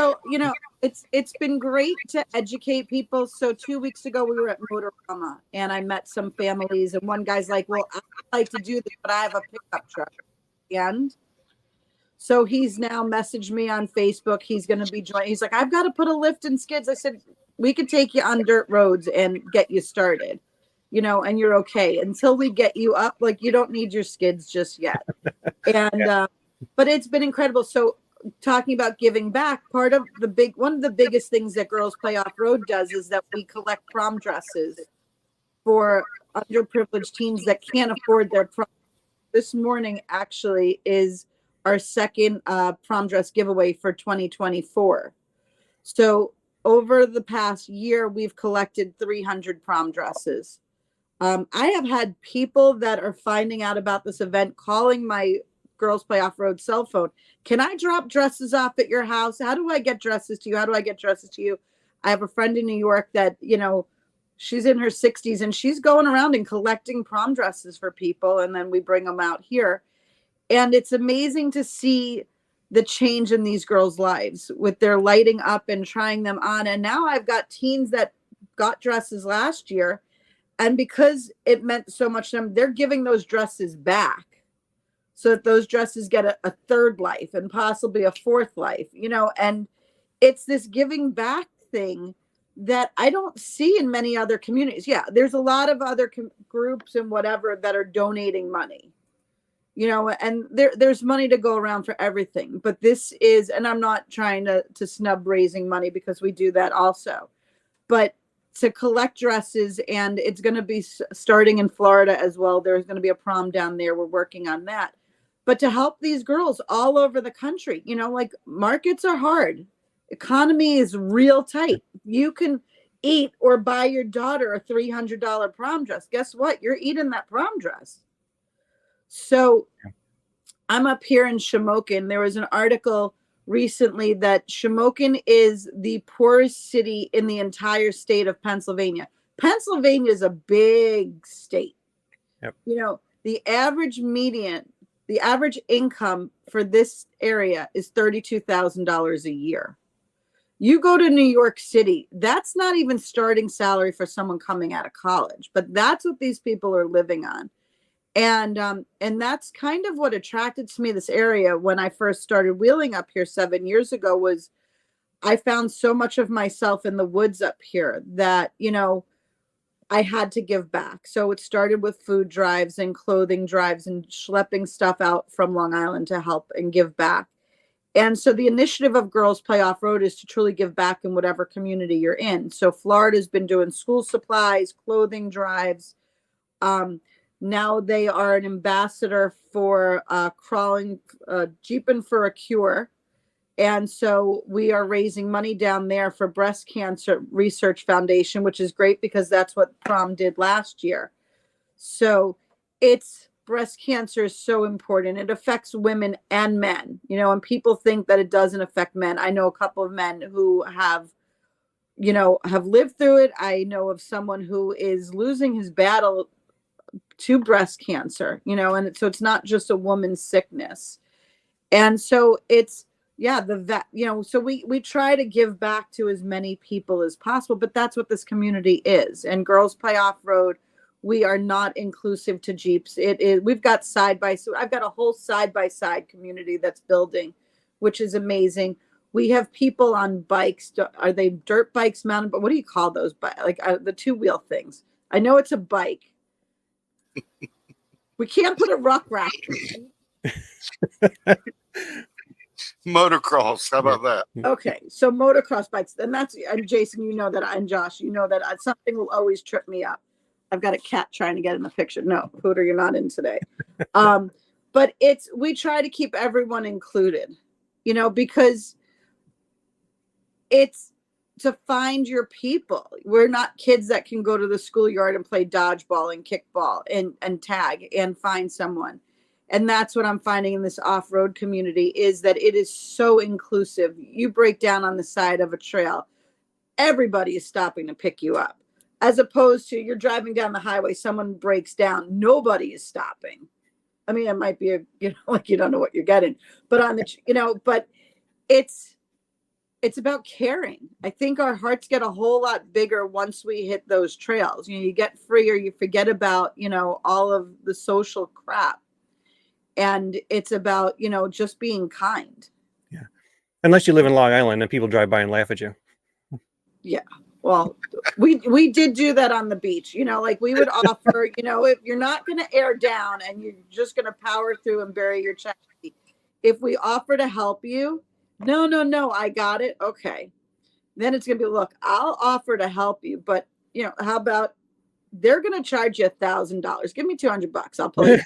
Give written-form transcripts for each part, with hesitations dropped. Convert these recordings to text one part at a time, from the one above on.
Well, it's been great to educate people. So 2 weeks ago we were at Motorama and I met some families and one guy's like, well, I'd like to do this, but I have a pickup truck. And so he's now messaged me on Facebook. He's going to be joining. He's like, I've got to put a lift and skids. I said, we could take you on dirt roads and get you started, and you're okay one we get you up. Like, you don't need your skids just yet. And, but it's been incredible. So talking about giving back, one of the biggest things that Girls Play Off-Road does is that we collect prom dresses for underprivileged teens that can't afford their prom. This morning actually is our second prom dress giveaway for 2024. So over the past year, we've collected 300 prom dresses. I have had people that are finding out about this event calling my Girls Play Off-Road cell phone. Can I drop dresses off at your house? How do I get dresses to you? How do I get dresses to you? I have a friend in New York that, she's in her 60s and she's going around and collecting prom dresses for people. And then we bring them out here. And it's amazing to see the change in these girls' lives with their lighting up and trying them on. And now I've got teens that got dresses last year. And because it meant so much to them, they're giving those dresses back so that those dresses get a third life and possibly a fourth life, and it's this giving back thing that I don't see in many other communities. Yeah, there's a lot of other groups and whatever that are donating money. And there's money to go around for everything. But this is, and I'm not trying to snub raising money because we do that also. But to collect dresses, and it's going to be starting in Florida as well. There's going to be a prom down there. We're working on that. But to help these girls all over the country, like markets are hard. Economy is real tight. You can eat or buy your daughter a $300 prom dress. Guess what? You're eating that prom dress. So I'm up here in Shamokin. There was an article recently that Shamokin is the poorest city in the entire state of Pennsylvania. Pennsylvania is a big state. Yep. The average income for this area is $32,000 a year. You go to New York City, that's not even starting salary for someone coming out of college, but that's what these people are living on. And that's kind of what attracted to me this area when I first started wheeling up here 7 years ago. Was I found so much of myself in the woods up here that, I had to give back. So it started with food drives and clothing drives and schlepping stuff out from Long Island to help and give back. And so the initiative of Girls Play Off-Road is to truly give back in whatever community you're in. So Florida's been doing school supplies, clothing drives. Now they are an ambassador for Jeeping for a Cure. And so we are raising money down there for Breast Cancer Research Foundation, which is great because that's what prom did last year. So breast cancer is so important. It affects women and men, and people think that it doesn't affect men. I know a couple of men who have lived through it. I know of someone who is losing his battle to breast cancer, and so it's not just a woman's sickness. And so so we try to give back to as many people as possible, but that's what this community is. And Girls Play Off-Road, we are not inclusive to Jeeps. We've got I've got a whole side-by-side community that's building, which is amazing. We have people on bikes. Are they dirt bikes mounted? But what do you call those? Like the two-wheel things. I know it's a bike. We can't put a RucRak. Motocross. How about that? Okay, so motocross bikes, and Jason, and Josh, something will always trip me up. I've got a cat trying to get in the picture. No, Pooter, you're not in today. But we try to keep everyone included, because it's to find your people. We're not kids that can go to the schoolyard and play dodgeball and kickball and tag and find someone. And that's what I'm finding in this off-road community is that it is so inclusive. You break down on the side of a trail, everybody is stopping to pick you up. As opposed to you're driving down the highway, someone breaks down, nobody is stopping. I mean, it might be like you don't know what you're getting, but but It's about caring. I think our hearts get a whole lot bigger once we hit those trails. You get freer, you forget about, all of the social crap. And it's about, just being kind. Yeah. Unless you live in Long Island and people drive by and laugh at you. Yeah. Well, we did do that on the beach. Like we would offer, if you're not going to air down and you're just going to power through and bury your chassis, if we offer to help you, no, I got it. Okay. Then it's going to be, look, I'll offer to help you, but how about they're going to charge you $1,000? Give me $200. I'll pull you.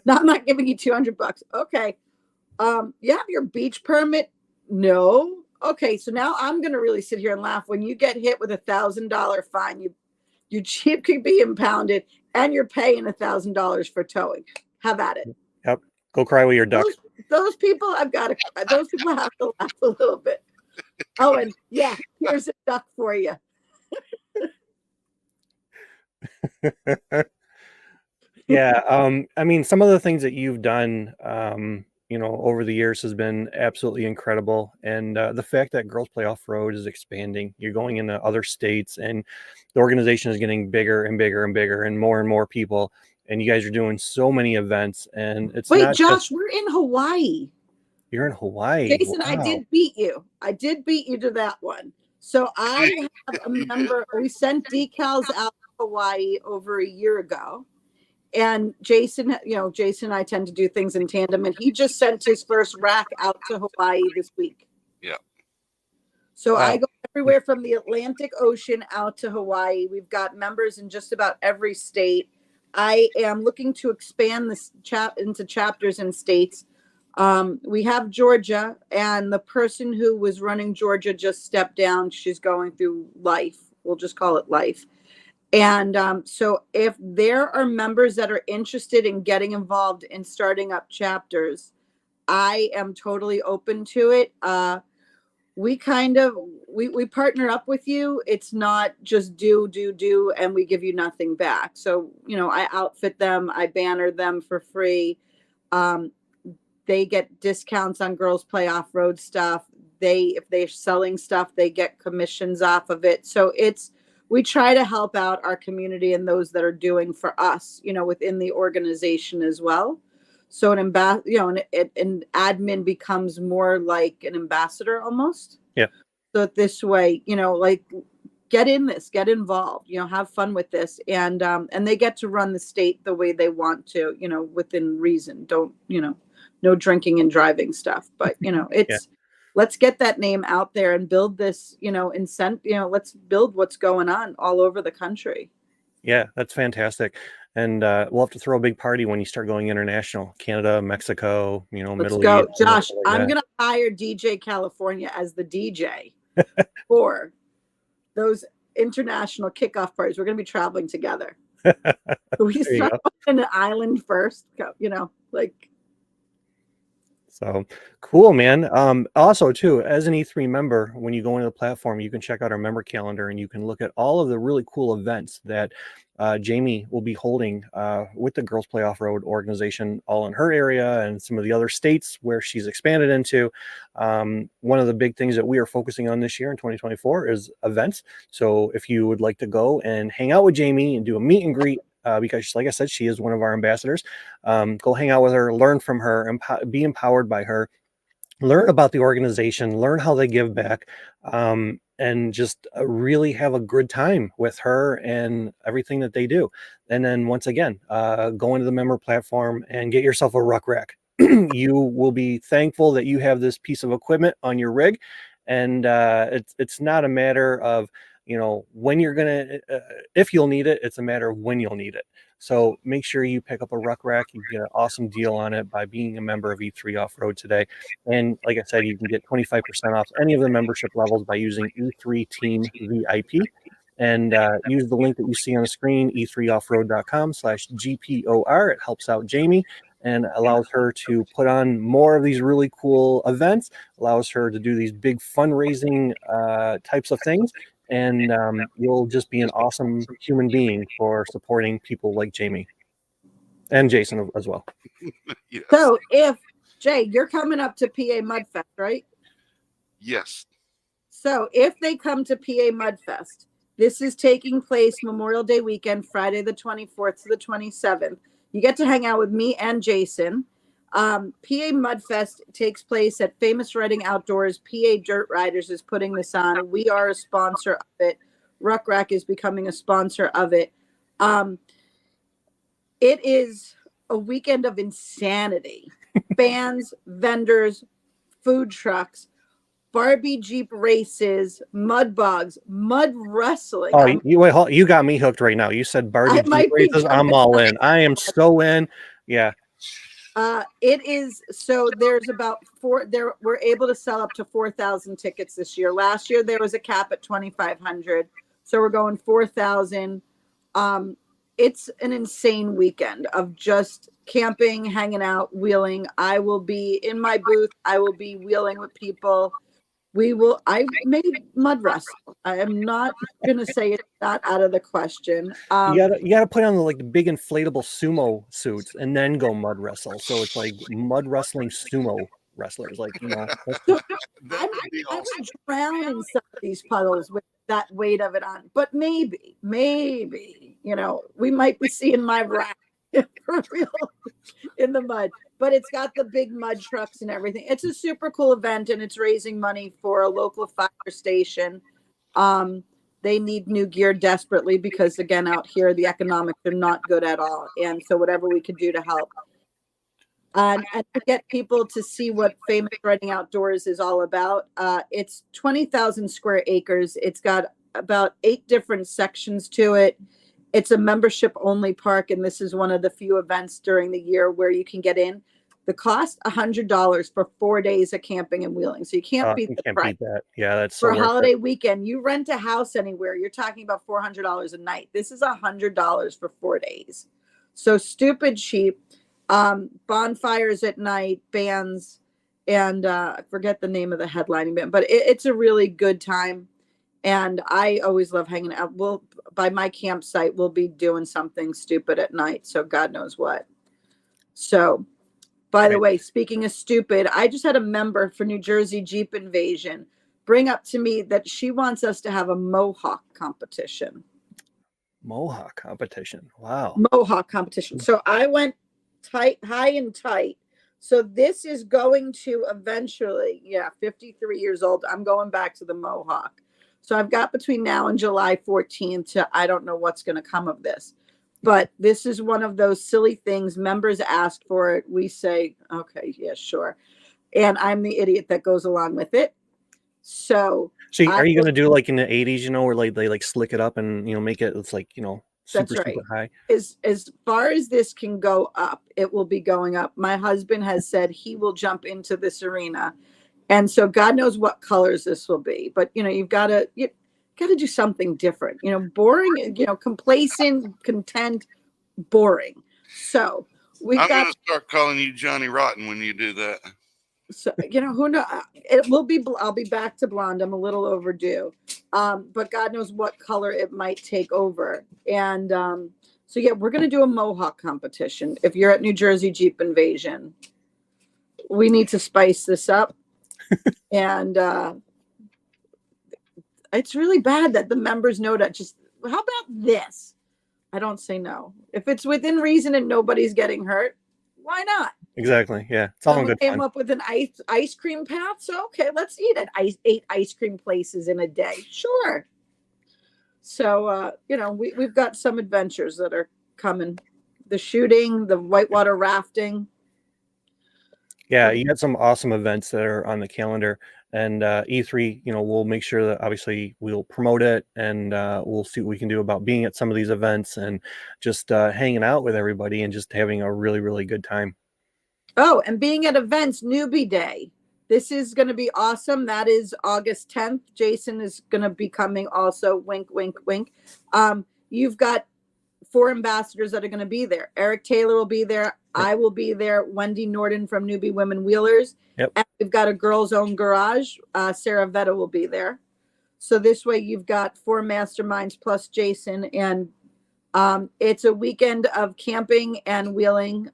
No, I'm not giving you $200. Okay. You have your beach permit? No. Okay. So now I'm going to really sit here and laugh when you get hit with $1,000 fine. Your Jeep could be impounded and you're paying $1,000 for towing. Have at it. Yep. Go cry with your duck. Those people, those people have to laugh a little bit. Oh, and yeah, here's a duck for you. Yeah. I mean, some of the things that you've done, over the years has been absolutely incredible. And the fact that Girls Play Off-Road is expanding, you're going into other states and the organization is getting bigger and bigger and bigger and more people. And you guys are doing so many events. And it's Wait, Josh, we're in Hawaii. You're in Hawaii. Jason, wow. I did beat you. to that one. So I have a member. We sent decals out to Hawaii over a year ago. And Jason, Jason and I tend to do things in tandem. And he just sent his first rack out to Hawaii this week. Yeah. So I go everywhere from the Atlantic Ocean out to Hawaii. We've got members in just about every state. I am looking to expand this into chapters in states. We have Georgia, and the person who was running Georgia just stepped down. She's going through life. We'll just call it life. And so if there are members that are interested in getting involved in starting up chapters, I am totally open to it. We partner up with you. It's not just do, and we give you nothing back. So, I outfit them. I banner them for free. They get discounts on Girls Play Off-Road stuff. If they're selling stuff, they get commissions off of it. So we try to help out our community and those that are doing for us, within the organization as well. So an admin becomes more like an ambassador almost. Yeah. So this way, like get involved, have fun with this. And they get to run the state the way they want to, within reason. Don't, no drinking and driving stuff, but let's get that name out there and build this, let's build what's going on all over the country. Yeah, that's fantastic. And we'll have to throw a big party when you start going international, Canada, Mexico, Middle East. Josh, I'm going to hire DJ California as the DJ for those international kickoff parties. We're going to be traveling together. We start in an island first, So cool, man. Also, too, as an E3 member, when you go into the platform, you can check out our member calendar and you can look at all of the really cool events that Jaimee will be holding with the Girls Play Off-Road organization all in her area and some of the other states where she's expanded into. One of the big things that we are focusing on this year in 2024 is events. So if you would like to go and hang out with Jaimee and do a meet and greet, because like I said, she is one of our ambassadors. Go hang out with her, learn from her, be empowered by her, learn about the organization, learn how they give back, and just really have a good time with her and everything that they do. And then once again, go into the member platform and get yourself a RucRak. You will be thankful that you have this piece of equipment on your rig. And it's not a matter of, when you're going to, if you'll need it, it's a matter of when you'll need it. So make sure you pick up a RucRak. You get an awesome deal on it by being a member of E3 Off-Road today. And like I said, you can get 25% off any of the membership levels by using E3 Team VIP. And use the link that you see on the screen, e3offroad.com/GPOR. It helps out Jaimee and allows her to put on more of these really cool events, allows her to do these big fundraising types of things. And you'll just be an awesome human being for supporting people like Jaimee and Jason as well. Yes. So if, Jay, you're coming up to PA Mudfest, right? Yes. So if they come to PA Mudfest, this is taking place Memorial Day weekend, Friday the 24th to the 27th. You get to hang out with me and Jason. PA Mudfest takes place at Famous Riding Outdoors. PA Dirt Riders is putting this on. We are a sponsor of it. RucRak is becoming a sponsor of it. It is a weekend of insanity. Fans, vendors, food trucks, Barbie Jeep races, mud bogs, mud wrestling. Oh, you got me hooked right now. You said Barbie Jeep races. I'm all in. I am so in. Yeah. It is, so there's about we're able to sell up to 4,000 tickets this year. Last year there was a cap at 2,500, so we're going 4,000. It's an insane weekend of just camping, hanging out, wheeling. I will be in my booth. I will be wheeling with people. I may mud wrestle. I am not going to say it's not out of the question. You gotta put on the big inflatable sumo suits and then go mud wrestle. So it's like mud wrestling sumo wrestlers. So I would drown in some of these puddles with that weight of it on. But maybe, we might be seeing my rack for real in the mud. But it's got the big mud trucks and everything. It's a super cool event, and it's raising money for a local fire station. They need new gear desperately because, again, out here, the economics are not good at all. And so whatever we could do to help. And to get people to see what Famous Riding Outdoors is all about. It's 20,000 square acres. It's got about 8 different sections to it. It's a membership-only park, and this is one of the few events during the year where you can get in. The cost, $100 for 4 days of camping and wheeling. So you can't beat the price. Beat that. Yeah, that's for a holiday weekend. You rent a house anywhere, you're talking about $400 a night. This is $100 for 4 days. So stupid cheap. Bonfires at night, bands, and I forget the name of the headlining band, but it's a really good time. And I always love hanging out. By my campsite, we'll be doing something stupid at night. So God knows what. So, by the way, speaking of stupid, I just had a member for New Jersey Jeep Invasion bring up to me that she wants us to have a Mohawk competition. Mohawk competition. Wow. Mohawk competition. So I went high and tight. So this is going to eventually, 53 years old. I'm going back to the Mohawk. So I've got between now and July 14th to, I don't know what's going to come of this, but this is one of those silly things. Members asked for it. We say, okay, yeah, sure. And I'm the idiot that goes along with it. So are you going to do like in the 80s, where they slick it up and, make it, it's like, super, that's right. super high. As far as this can go up, it will be going up. My husband has said he will jump into this arena. And so God knows what colors this will be, but you've got to do something different, boring, complacent, content, boring. So I'm going to start calling you Johnny Rotten when you do that. So, who knows? I'll be back to blonde. I'm a little overdue. But God knows what color it might take over. And so we're going to do a Mohawk competition. If you're at New Jersey Jeep Invasion, we need to spice this up. And it's really bad that the members know that how about this? I don't say no. If it's within reason and nobody's getting hurt, why not? Exactly. Yeah. It's all good came fun. up with an ice cream path. So, okay, let's eat at 8 ice cream places in a day. Sure. So, we've got some adventures that are coming. The shooting, the whitewater rafting. Yeah, you got some awesome events that are on the calendar, and E3, we'll make sure that obviously we'll promote it, and we'll see what we can do about being at some of these events and just hanging out with everybody and just having a really, really good time. Oh, and being at events, Newbie Day. This is going to be awesome. That is August 10th. Jason is going to be coming also. Wink, wink, wink. You've got 4 ambassadors that are going to be there. Eric Taylor will be there. Yep. I will be there. Wendy Norton from Newbie Women Wheelers. Yep. And we've got a Girls Own Garage. Sarah Vetta will be there. So this way you've got 4 masterminds plus Jason. And it's a weekend of camping and wheeling.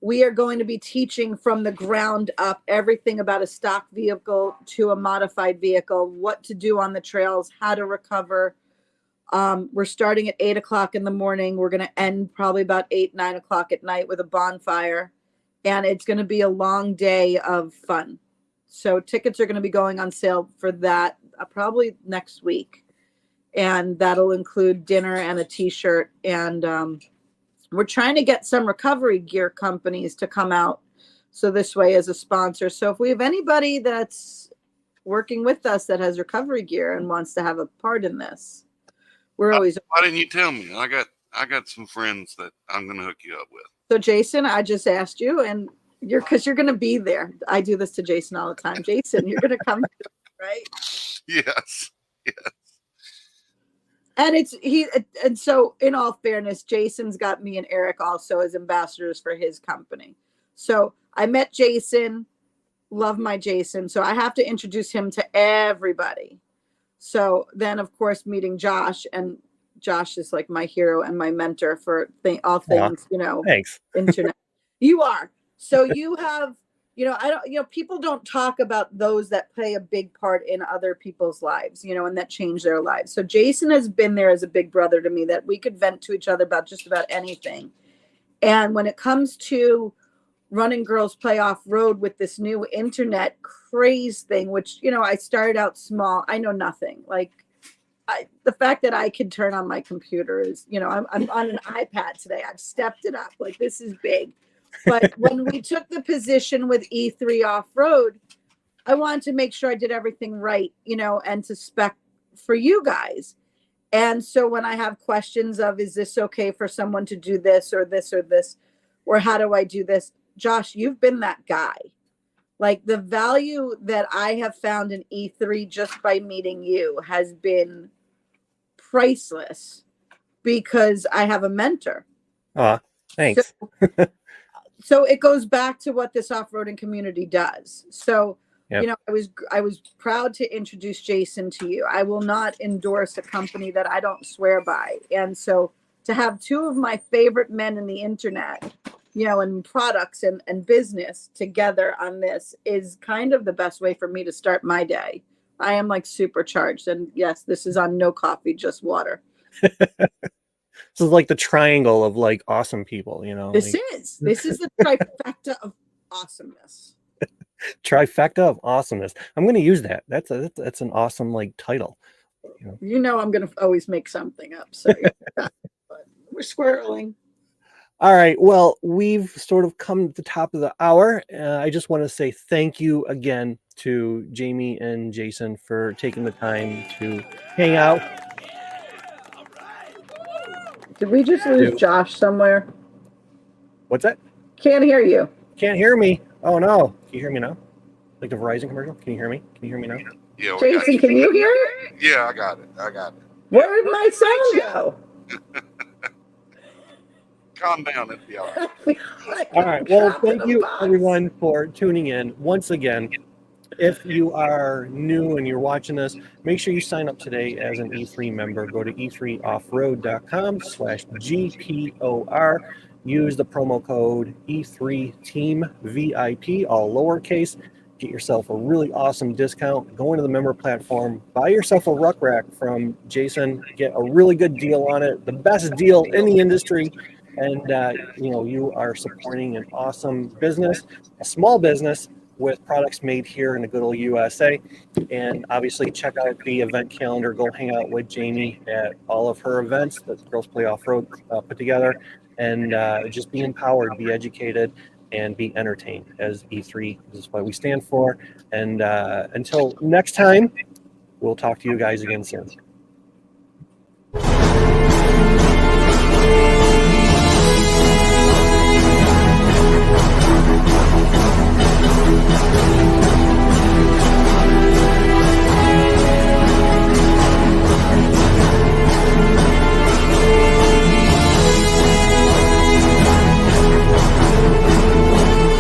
we are going to be teaching from the ground up everything about a stock vehicle to a modified vehicle, what to do on the trails, how to recover. We're starting at 8 o'clock in the morning. We're going to end probably about 8, 9 o'clock at night with a bonfire. And it's going to be a long day of fun. So tickets are going to be going on sale for that probably next week. And that'll include dinner and a t-shirt. And we're trying to get some recovery gear companies to come out. So this way as a sponsor. So if we have anybody that's working with us that has recovery gear and wants to have a part in this, we're always. Why didn't you tell me? I got some friends that I'm going to hook you up with. So Jason, I just asked you, and you're going to be there. I do this to Jason all the time. Jason, you're going to come, right? Yes. And so in all fairness, Jason's got me and Eric also as ambassadors for his company. So I met Jason, love my Jason. So I have to introduce him to everybody. So then, of course, meeting Josh, and Josh is like my hero and my mentor for all things, Thanks. internet. You are. So you have, people don't talk about those that play a big part in other people's lives, and that change their lives. So Jason has been there as a big brother to me that we could vent to each other about just about anything. And when it comes to running girls play off-road with this new internet craze thing, which, I started out small. I know nothing. Like the fact that I can turn on my computer is, I'm on an iPad today. I've stepped it up. Like this is big. But when we took the position with E3 Off-Road, I wanted to make sure I did everything right, and to spec for you guys. And so when I have questions of, is this okay for someone to do this or this or this, or how do I do this? Josh, you've been that guy. Like the value that I have found in E3 just by meeting you has been priceless because I have a mentor. Thanks. So it goes back to what this off-roading community does. So, Yep. I was proud to introduce Jason to you. I will not endorse a company that I don't swear by. And so to have two of my favorite men in the internet, and products and business together on this is kind of the best way for me to start my day. I am like supercharged. And yes, this is on no coffee, just water. This is like the triangle of like awesome people, This is the trifecta of awesomeness. Trifecta of awesomeness. I'm going to use that. That's an awesome like title. I'm going to always make something up. So but we're squirreling. All right. Well, we've sort of come to the top of the hour. I just want to say thank you again to Jaimee and Jason for taking the time to hang out. Did we just lose Josh somewhere? What's that? Can't hear you. Can't hear me. Oh no. Can you hear me now? Like the Verizon commercial? Can you hear me? Can you hear me now? Yeah. Jason, can you hear it? Yeah, I got it. Where did my sound go? Calm down. It'll be all right. All right. Well, thank you everyone for tuning in. Once again, if you are new and you're watching this, make sure you sign up today as an E3 member. Go to e3offroad.com/GPOR. Use the promo code E3TEAMVIP, all lowercase. Get yourself a really awesome discount. Go into the member platform, buy yourself a RucRak from Jason, get a really good deal on it, the best deal in the industry. And, you are supporting an awesome business, a small business with products made here in the good old USA. And obviously check out the event calendar. Go hang out with Jaimee at all of her events that Girls Play Off-Road put together. And just be empowered, be educated, and be entertained as E3. This is what we stand for. And until next time, we'll talk to you guys again soon.